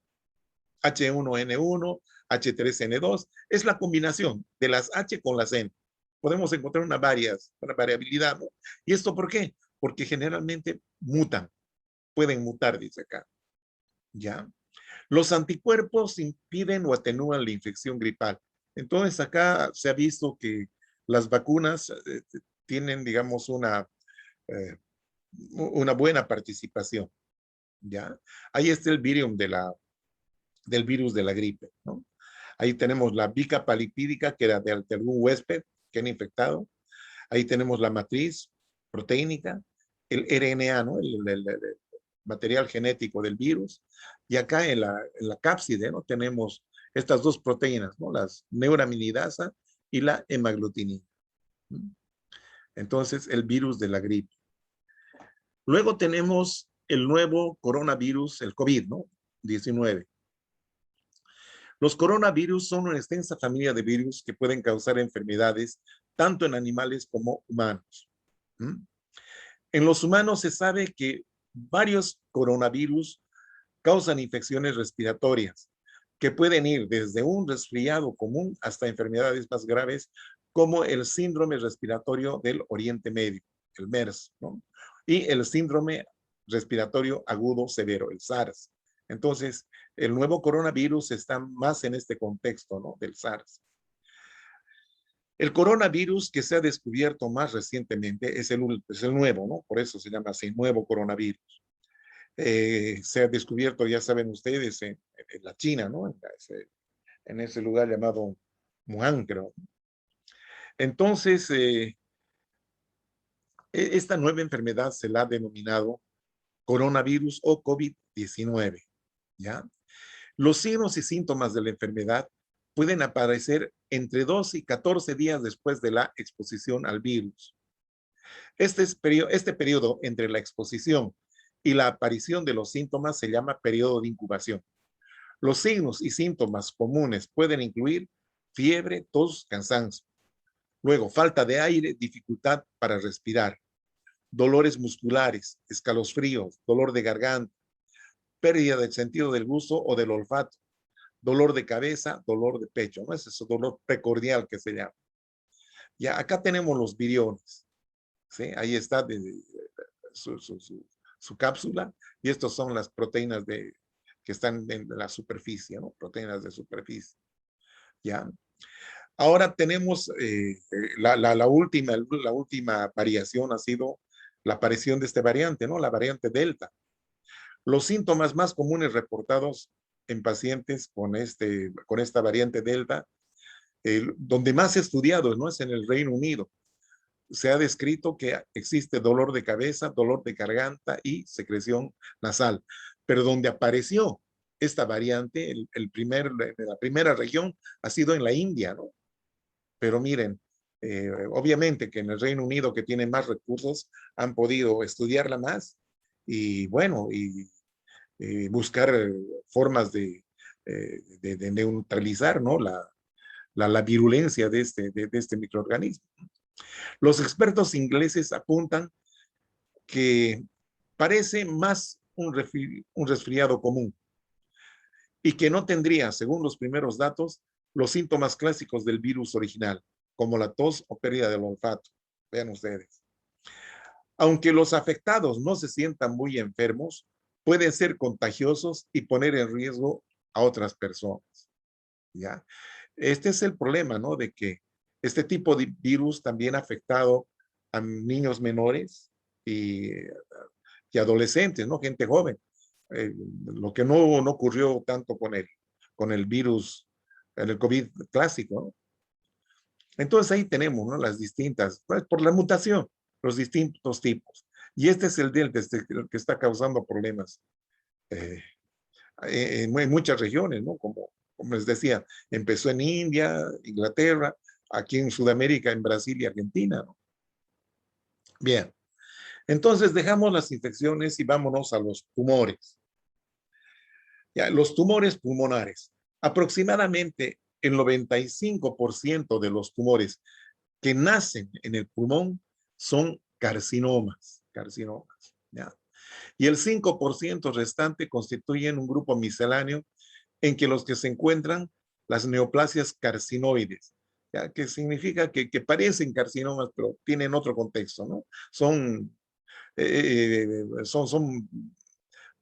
H1N1, H3N2, es la combinación de las H con las N. Podemos encontrar una variabilidad, ¿no? ¿Y esto por qué? Porque generalmente mutan, pueden mutar, dice acá, ¿ya? Los anticuerpos impiden o atenúan la infección gripal. Entonces acá se ha visto que las vacunas tienen, digamos, una buena participación, ¿ya? Ahí está el virium del virus de la gripe, ¿no? Ahí tenemos la bicapa lipídica, que era de algún huésped que han infectado. Ahí tenemos la matriz proteínica, el RNA, ¿no? El material genético del virus. Y acá en la cápside, ¿no? Tenemos estas dos proteínas, ¿no? Las neuraminidasa y la hemaglutinina. Entonces, el virus de la gripe. Luego tenemos el nuevo coronavirus, el COVID, ¿no? 19. Los coronavirus son una extensa familia de virus que pueden causar enfermedades tanto en animales como humanos. En los humanos se sabe que varios coronavirus causan infecciones respiratorias que pueden ir desde un resfriado común hasta enfermedades más graves como el síndrome respiratorio del Oriente Medio, el MERS, ¿no? Y el síndrome respiratorio agudo severo, el SARS. Entonces, el nuevo coronavirus está más en este contexto, ¿no? Del SARS. El coronavirus que se ha descubierto más recientemente es el nuevo, ¿no? Por eso se llama así, nuevo coronavirus. Se ha descubierto, ya saben ustedes, en la China, ¿no? En ese lugar llamado Wuhan, creo. Entonces, esta nueva enfermedad se la ha denominado coronavirus o COVID-19, ¿ya? Los signos y síntomas de la enfermedad pueden aparecer entre 2 y 14 días después de la exposición al virus. Este periodo entre la exposición y la aparición de los síntomas se llama periodo de incubación. Los signos y síntomas comunes pueden incluir fiebre, tos, cansancio. Luego, falta de aire, dificultad para respirar, dolores musculares, escalofríos, dolor de garganta, pérdida del sentido del gusto o del olfato, dolor de cabeza, dolor de pecho, ¿no? Es ese dolor precordial que se llama. Ya acá tenemos los viriones, ¿sí? Ahí está su cápsula y estas son las proteínas que están en la superficie, ¿no? Proteínas de superficie. ¿ya? Ahora tenemos la última variación ha sido la aparición de esta variante, ¿no? La variante Delta. Los síntomas más comunes reportados en pacientes con esta variante Delta, donde más estudiado, ¿no? Es en el Reino Unido. Se ha descrito que existe dolor de cabeza, dolor de garganta y secreción nasal. Pero donde apareció esta variante, la primera región ha sido en la India, ¿no? Pero miren, obviamente que en el Reino Unido, que tiene más recursos, han podido estudiarla más y bueno, y buscar formas de neutralizar, ¿no? La virulencia de este microorganismo. Los expertos ingleses apuntan que parece más un resfriado común y que no tendría, según los primeros datos, los síntomas clásicos del virus original, como la tos o pérdida del olfato. Vean ustedes. Aunque los afectados no se sientan muy enfermos, pueden ser contagiosos y poner en riesgo a otras personas. ¿Ya? Este es el problema, ¿no? De que este tipo de virus también ha afectado a niños menores y adolescentes, ¿no? Gente joven. Lo que no ocurrió tanto con el virus, en el COVID clásico, ¿no? Entonces ahí tenemos, ¿no? Las distintas, pues, por la mutación, los distintos tipos. Y este es el delta, el que está causando problemas eh, en muchas regiones, ¿no? Como les decía, empezó en India, Inglaterra, aquí en Sudamérica, en Brasil y Argentina, ¿no? Bien, entonces dejamos las infecciones y vámonos a los tumores. Ya, los tumores pulmonares. Aproximadamente el 95% de los tumores que nacen en el pulmón son carcinomas, ¿ya? Y el 5% restante constituyen un grupo misceláneo en que los que se encuentran las neoplasias carcinoides, ¿ya? Que significa que parecen carcinomas, pero tienen otro contexto, ¿no? Son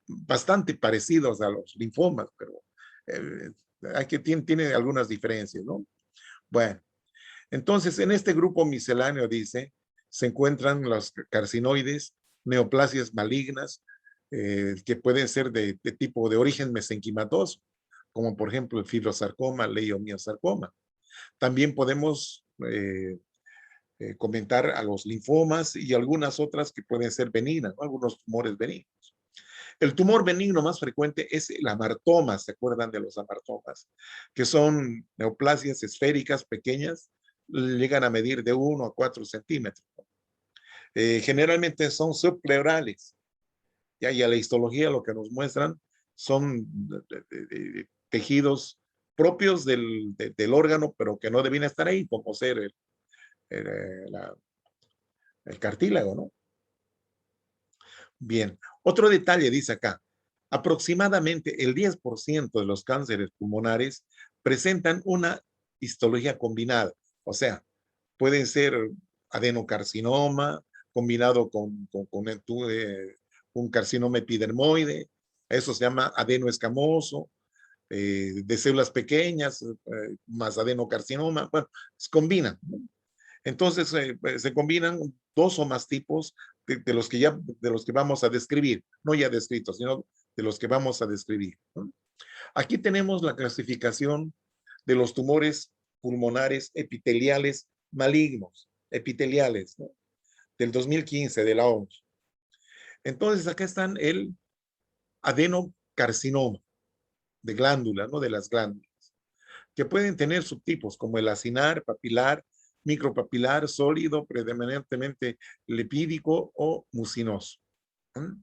bastante parecidos a los linfomas, pero eh, tiene algunas diferencias, ¿no? Bueno, entonces en este grupo misceláneo, dice, se encuentran los carcinoides, neoplasias malignas, que pueden ser de tipo de origen mesenquimatoso, como por ejemplo el fibrosarcoma, leiomiosarcoma. También podemos comentar a los linfomas y algunas otras que pueden ser benignas, ¿no? Algunos tumores benignos. El tumor benigno más frecuente es el amartoma, ¿se acuerdan de los amartomas? Que son neoplasias esféricas pequeñas, llegan a medir de 1 a 4 centímetros. Generalmente son subpleurales. Ya, y a la histología lo que nos muestran son tejidos propios del órgano, pero que no deben estar ahí, como ser el cartílago, ¿no? Bien, otro detalle dice acá, aproximadamente el 10% de los cánceres pulmonares presentan una histología combinada, o sea, pueden ser adenocarcinoma combinado con un carcinoma epidermoide, eso se llama adenoescamoso, de células pequeñas, más adenocarcinoma, bueno, se combinan, ¿no? Entonces se combinan dos o más tipos de los que vamos a describir, no ya descritos, sino de los que vamos a describir, ¿no? Aquí tenemos la clasificación de los tumores pulmonares epiteliales malignos, epiteliales, ¿no? Del 2015 de la OMS. Entonces acá están el adenocarcinoma de glándula, ¿no? De las glándulas, que pueden tener subtipos como el acinar, papilar, micropapilar, sólido, predominantemente lipídico o mucinoso. ¿Mm?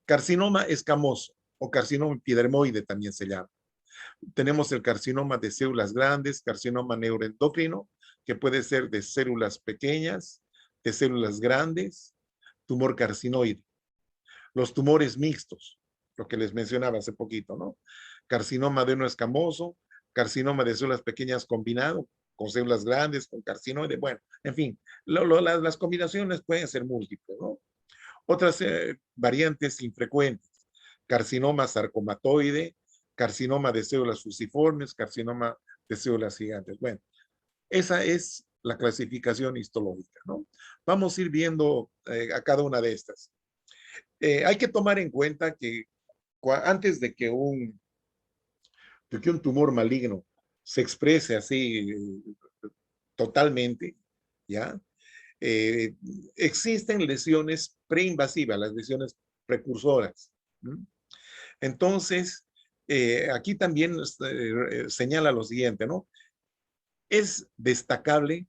Carcinoma escamoso o carcinoma epidermoide también se llama. Tenemos el carcinoma de células grandes, carcinoma neuroendocrino, que puede ser de células pequeñas, de células grandes, tumor carcinoide. Los tumores mixtos, lo que les mencionaba hace poquito, ¿no? Carcinoma adenoescamoso, carcinoma de células pequeñas combinado con células grandes, con carcinoide, bueno, en fin, las combinaciones pueden ser múltiples, ¿no? Otras variantes infrecuentes, carcinoma sarcomatoide, carcinoma de células fusiformes, carcinoma de células gigantes. Bueno, esa es la clasificación histológica, ¿no? Vamos a ir viendo a cada una de estas. Hay que tomar en cuenta que antes de que un tumor maligno se exprese así totalmente, ¿ya? Eh, Existen lesiones preinvasivas, las lesiones precursoras. ¿Mm? Entonces, aquí también señala lo siguiente, ¿no? Es destacable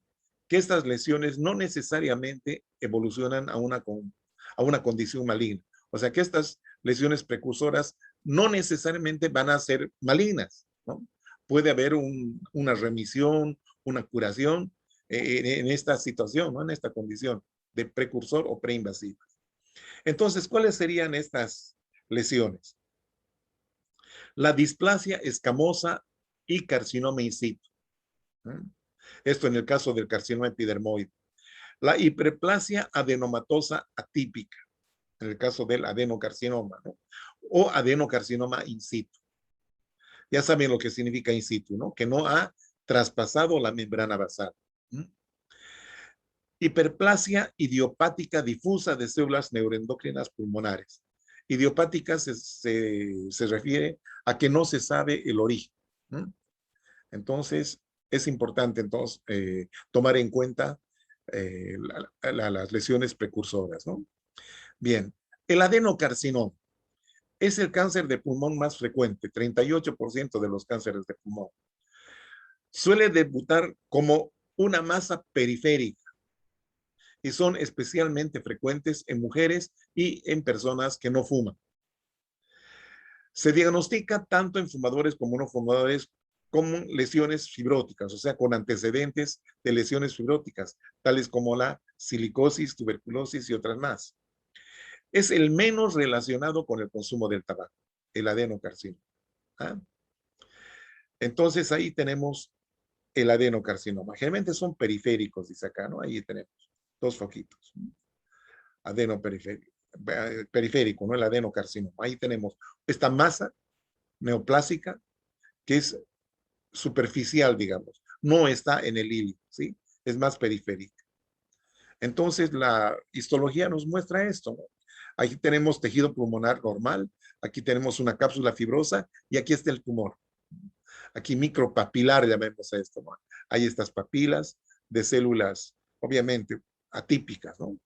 que estas lesiones no necesariamente evolucionan a una condición maligna. O sea, que estas lesiones precursoras no necesariamente van a ser malignas, ¿no? Puede haber una remisión, una curación en esta situación, ¿no? En esta condición de precursor o preinvasiva. Entonces, ¿cuáles serían estas lesiones? La displasia escamosa y carcinoma in situ. Esto en el caso del carcinoma epidermoide. La hiperplasia adenomatosa atípica, en el caso del adenocarcinoma, ¿no? O adenocarcinoma in situ. Ya saben lo que significa in situ, ¿no? Que no ha traspasado la membrana basal. Hiperplasia idiopática difusa de células neuroendocrinas pulmonares. Idiopática se refiere a que no se sabe el origen. Entonces, es importante entonces tomar en cuenta las lesiones precursoras, ¿no? Bien, el adenocarcinoma es el cáncer de pulmón más frecuente, 38% de los cánceres de pulmón. Suele debutar como una masa periférica y son especialmente frecuentes en mujeres y en personas que no fuman. Se diagnostica tanto en fumadores como no fumadores como lesiones fibróticas, o sea, con antecedentes de lesiones fibróticas, tales como la silicosis, tuberculosis y otras más. Es el menos relacionado con el consumo del tabaco, el adenocarcinoma. ¿Ah? Entonces ahí tenemos el adenocarcinoma. Generalmente son periféricos, dice acá, ¿no? Ahí tenemos dos foquitos. Adenoperiférico, periférico, ¿no? El adenocarcinoma. Ahí tenemos esta masa neoplásica que es superficial, digamos. No está en el hilo, ¿sí? Es más periférica. Entonces, la histología nos muestra esto, ¿no? Aquí tenemos tejido pulmonar normal, aquí tenemos una cápsula fibrosa y aquí está el tumor. Aquí micropapilar, llamemos a esto, ¿no? Hay estas papilas de células, obviamente, atípicas, ¿no?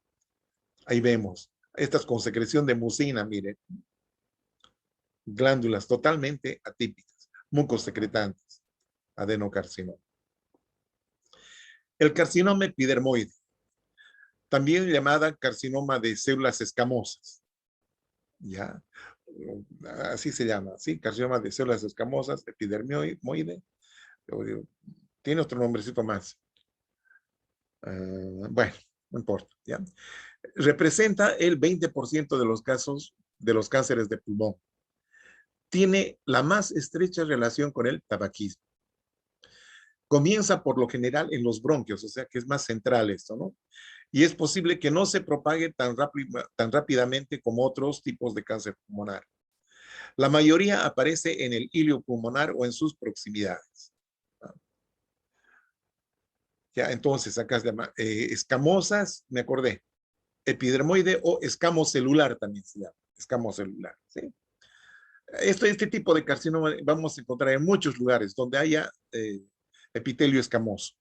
Ahí vemos estas con secreción de mucina, miren, glándulas totalmente atípicas, mucosecretantes, adenocarcinoma. El carcinoma epidermoide, también llamada carcinoma de células escamosas, ¿ya? Así se llama, ¿sí? Carcinoma de células escamosas, epidermoide, tiene otro nombrecito más. Bueno, no importa, ¿ya? Representa el 20% de los casos de los cánceres de pulmón. Tiene la más estrecha relación con el tabaquismo. Comienza por lo general en los bronquios, o sea que es más central esto, ¿no? Y es posible que no se propague tan rápidamente como otros tipos de cáncer pulmonar. La mayoría aparece en el hilio pulmonar o en sus proximidades. Ya, entonces, acá se llama escamosas, me acordé, epidermoide o escamocelular también se llama, escamocelular, ¿sí? Este tipo de carcinoma vamos a encontrar en muchos lugares donde haya epitelio escamoso.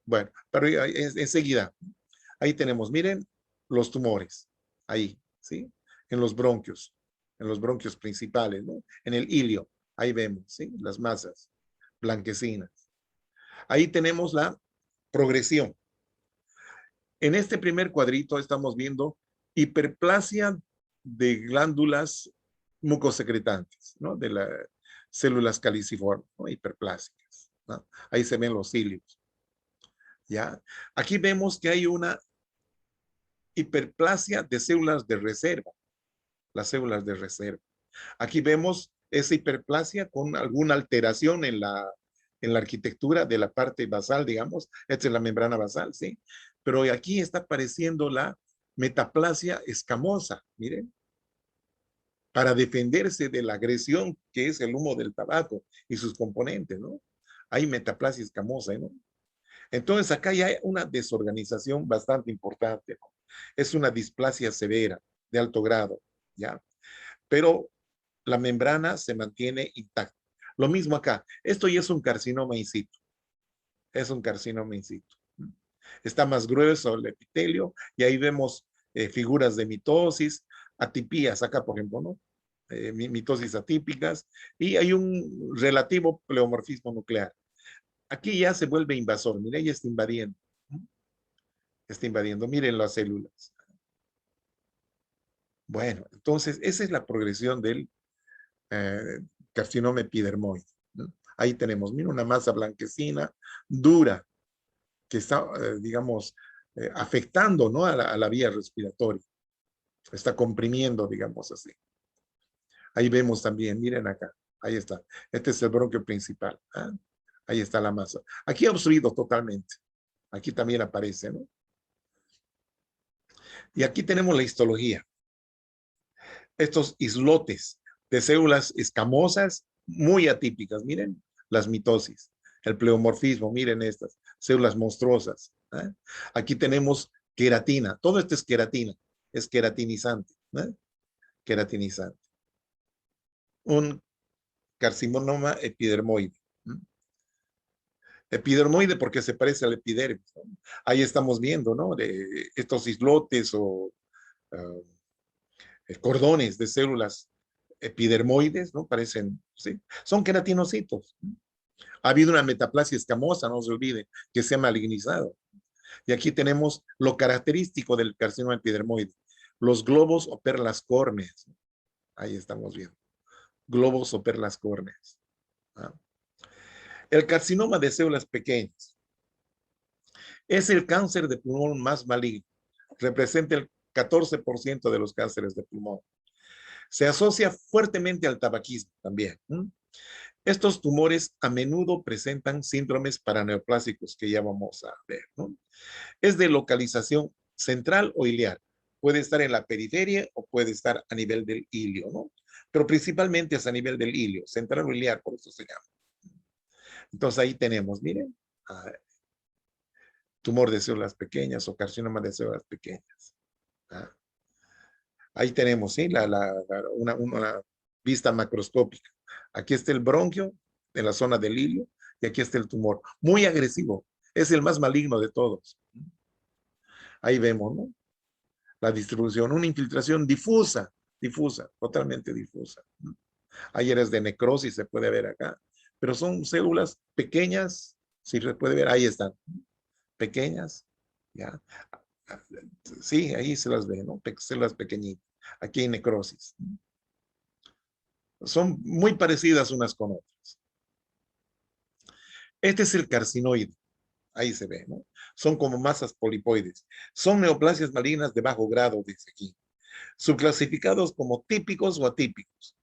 Bueno, pero enseguida, ahí tenemos, miren, los tumores, ahí, ¿sí? En los bronquios principales, ¿no? En el hilio, ahí vemos, ¿sí? Las masas blanquecinas. Ahí tenemos la progresión. En este primer cuadrito estamos viendo hiperplasia de glándulas mucosecretantes, ¿no? De las células caliciformes, ¿no? Hiperplásicas, ¿no? Ahí se ven los cilios, ¿ya? Aquí vemos que hay una hiperplasia de células de reserva, las células de reserva. Aquí vemos esa hiperplasia con alguna alteración en la arquitectura de la parte basal, digamos. Esta es la membrana basal, ¿sí? Pero aquí está apareciendo la metaplasia escamosa, miren, para defenderse de la agresión que es el humo del tabaco y sus componentes, ¿no? Hay metaplasia escamosa, ¿no? Entonces acá ya hay una desorganización bastante importante, ¿no? Es una displasia severa de alto grado, ¿ya? Pero la membrana se mantiene intacta. Lo mismo acá. Esto ya es un carcinoma in situ. Es un carcinoma in situ. Está más grueso el epitelio y ahí vemos figuras de mitosis, atipías acá, por ejemplo, ¿no? Mitosis atípicas y hay un relativo pleomorfismo nuclear. Aquí ya se vuelve invasor. Mire, ya está invadiendo. Está invadiendo. Miren las células. Bueno, entonces esa es la progresión del eh, carcinoma epidermoide, ¿no? Ahí tenemos, mira, una masa blanquecina, dura, que está, digamos, afectando, ¿no? A la vía respiratoria. Está comprimiendo, digamos así. Ahí vemos también, miren acá, ahí está. Este es el bronquio principal. ¿Ah? Ahí está la masa. Aquí obstruido totalmente. Aquí también aparece, ¿no? Y aquí tenemos la histología. Estos islotes de células escamosas muy atípicas. Miren las mitosis, el pleomorfismo, miren estas células monstruosas. ¿Eh? Aquí tenemos queratina. Todo esto es queratina, es queratinizante. ¿Eh? Queratinizante. Un carcinoma epidermoide. ¿Eh? Epidermoide porque se parece al epidermis, ¿no? Ahí estamos viendo, ¿no? De estos islotes o cordones de células epidermoides, ¿no? Parecen, ¿sí? Son queratinocitos. Ha habido una metaplasia escamosa, no se olvide, que se ha malignizado. Y aquí tenemos lo característico del carcinoma epidermoide, los globos o perlas córneas. Ahí estamos viendo. Globos o perlas córneas. ¿Ah? El carcinoma de células pequeñas es el cáncer de pulmón más maligno. Representa el 14% de los cánceres de pulmón. Se asocia fuertemente al tabaquismo también. Estos tumores a menudo presentan síndromes paraneoplásicos que ya vamos a ver, ¿no? Es de localización central o iliar. Puede estar en la periferia o puede estar a nivel del ilio, ¿no? Pero principalmente es a nivel del ilio, central o iliar, por eso se llama. Entonces ahí tenemos, miren, tumor de células pequeñas o carcinoma de células pequeñas. ¿Ah? Ahí tenemos, ¿sí? Una vista macroscópica. Aquí está el bronquio en la zona del ilio y aquí está el tumor. Muy agresivo. Es el más maligno de todos. Ahí vemos, ¿no? La distribución, una infiltración difusa, difusa, totalmente difusa. Hay áreas de necrosis, se puede ver acá, pero son células pequeñas, si se puede ver, ahí están, pequeñas, ¿ya? Sí, ahí se las ve, ¿no? Células pequeñitas. Aquí hay necrosis. Son muy parecidas unas con otras. Este es el carcinoide. Ahí se ve, ¿no? Son como masas polipoides. Son neoplasias malignas de bajo grado, dice aquí. Subclasificados como típicos o atípicos.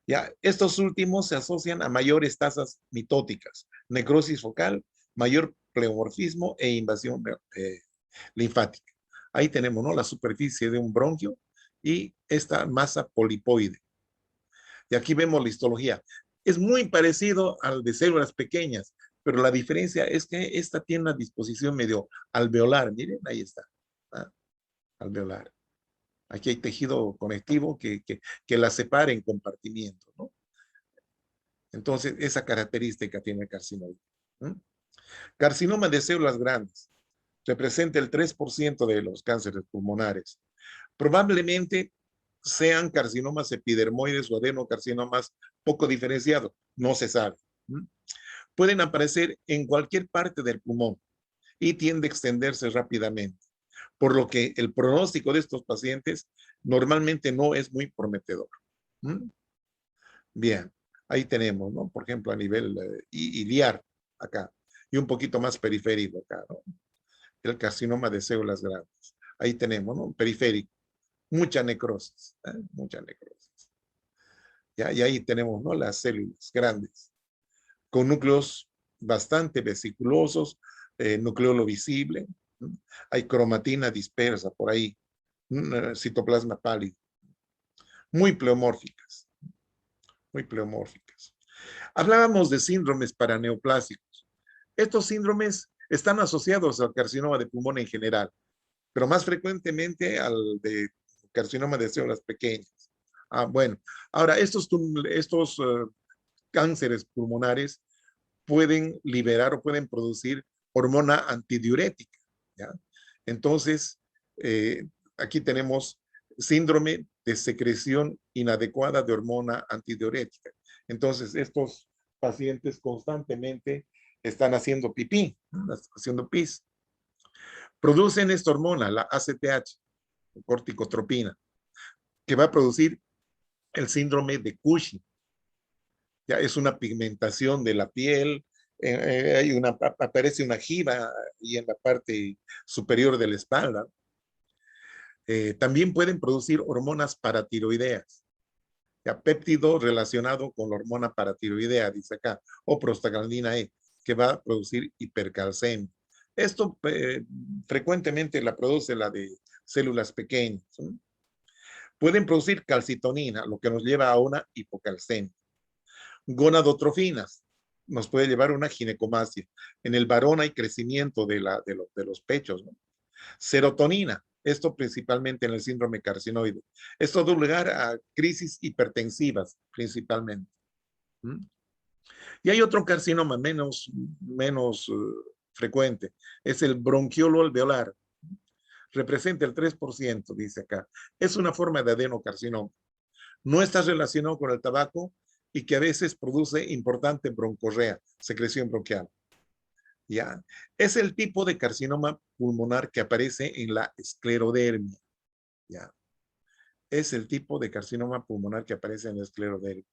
Ya, estos últimos se asocian a mayores tasas mitóticas, necrosis focal, mayor pleomorfismo e invasión linfática. Ahí tenemos, ¿no? La superficie de un bronquio y esta masa polipoide. Y aquí vemos la histología. Es muy parecido al de células pequeñas, pero la diferencia es que esta tiene una disposición medio alveolar. Miren, ahí está. ¿Ah? Alveolar. Aquí hay tejido conectivo que la separa en compartimientos, ¿no? Entonces, esa característica tiene el carcinoma. ¿Mm? Carcinoma de células grandes. Representa el 3% de los cánceres pulmonares. Probablemente sean carcinomas epidermoides o adenocarcinomas poco diferenciados. No se sabe. ¿Mm? Pueden aparecer en cualquier parte del pulmón y tiende a extenderse rápidamente, por lo que el pronóstico de estos pacientes normalmente no es muy prometedor. ¿Mm? Bien, ahí tenemos, ¿no? Por ejemplo, a nivel iliar, acá, y un poquito más periférico acá, ¿no? El carcinoma de células grandes. Ahí tenemos, ¿no? Periférico, mucha necrosis, ¿eh? Mucha necrosis. ¿Ya? Y ahí tenemos, ¿no? Las células grandes, con núcleos bastante vesiculosos, nucleolo visible, ¿no? Hay cromatina dispersa por ahí, citoplasma pálido, muy pleomórficas, muy pleomórficas. Hablábamos de síndromes paraneoplásicos. Estos síndromes están asociados al carcinoma de pulmón en general, pero más frecuentemente al de carcinoma de células pequeñas. Bueno, ahora estos cánceres pulmonares pueden liberar o pueden producir hormona antidiurética, ¿ya? Entonces, aquí tenemos síndrome de secreción inadecuada de hormona antidiurética. Entonces, estos pacientes constantemente están haciendo pipí, haciendo pis. Producen esta hormona, la ACTH, corticotropina, que va a producir el síndrome de Cushing. Ya es una pigmentación de la piel, aparece una jiba y en la parte superior de la espalda. También pueden producir hormonas paratiroideas, ya péptido relacionado con la hormona paratiroidea, dice acá, o prostaglandina E, que va a producir hipercalcemia. Esto frecuentemente la produce la de células pequeñas, ¿sí? Pueden producir calcitonina, lo que nos lleva a una hipocalcemia. Gonadotrofinas nos puede llevar a una ginecomastia. En el varón hay crecimiento de los pechos, ¿no? Serotonina, esto principalmente en el síndrome carcinoide. Esto da lugar a crisis hipertensivas principalmente. ¿Mm? Y hay otro carcinoma menos frecuente, es el bronquiolo alveolar. Representa el 3%, dice acá. Es una forma de adenocarcinoma. No está relacionado con el tabaco y que a veces produce importante broncorrea, secreción bronquial. ¿Ya? Es el tipo de carcinoma pulmonar que aparece en la esclerodermia. ¿Ya? Es el tipo de carcinoma pulmonar que aparece en la esclerodermia.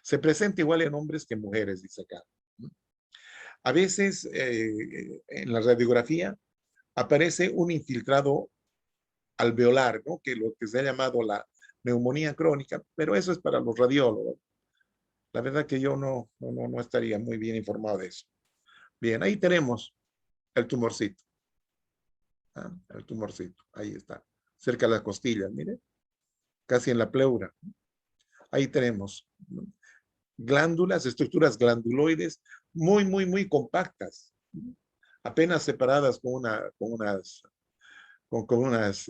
Se presenta igual en hombres que en mujeres, dice acá. A veces en la radiografía aparece un infiltrado alveolar, ¿no? Que lo que se ha llamado la neumonía crónica, pero eso es para los radiólogos. La verdad que yo no estaría muy bien informado de eso. Bien, ahí tenemos el tumorcito. ¿Ah? El tumorcito, ahí está, cerca de las costillas, mire, casi en la pleura. Ahí tenemos, ¿no? Glándulas, estructuras glanduloides muy compactas, apenas separadas con unas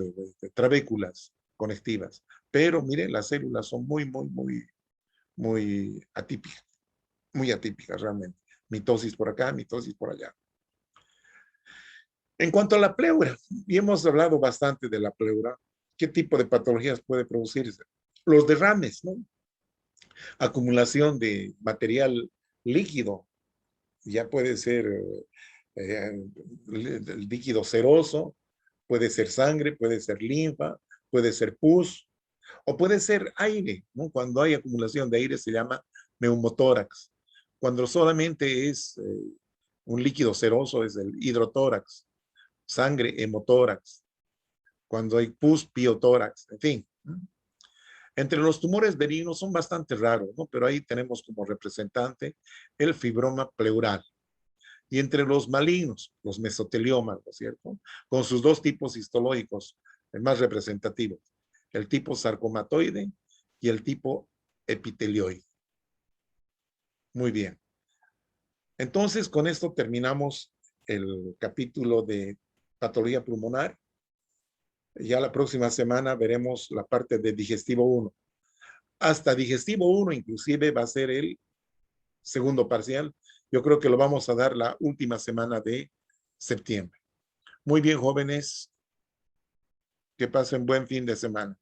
trabéculas conectivas. Pero miren, las células son muy atípicas realmente. Mitosis por acá, mitosis por allá. En cuanto a la pleura, y hemos hablado bastante de la pleura, ¿qué tipo de patologías puede producirse? Los derrames, ¿no? Acumulación de líquido, ya puede ser el líquido seroso, puede ser sangre, puede ser linfa, puede ser pus, o puede ser aire, ¿no? Cuando hay acumulación de aire se llama neumotórax. Cuando solamente es un líquido seroso es el hidrotórax. Sangre, hemotórax. Cuando hay pus, piotórax, en fin. Entre los tumores benignos son bastante raros, ¿no? Pero ahí tenemos como representante el fibroma pleural. Y entre los malignos, los mesoteliomas, ¿no es cierto? Con sus dos tipos histológicos más representativos, el tipo sarcomatoide y el tipo epitelioide. Muy bien. Entonces, con esto terminamos el capítulo de patología pulmonar. Ya la próxima semana veremos la parte de digestivo 1. Hasta digestivo 1 inclusive va a ser el segundo parcial. Yo creo que lo vamos a dar la última semana de septiembre. Muy bien, jóvenes. Que pasen buen fin de semana.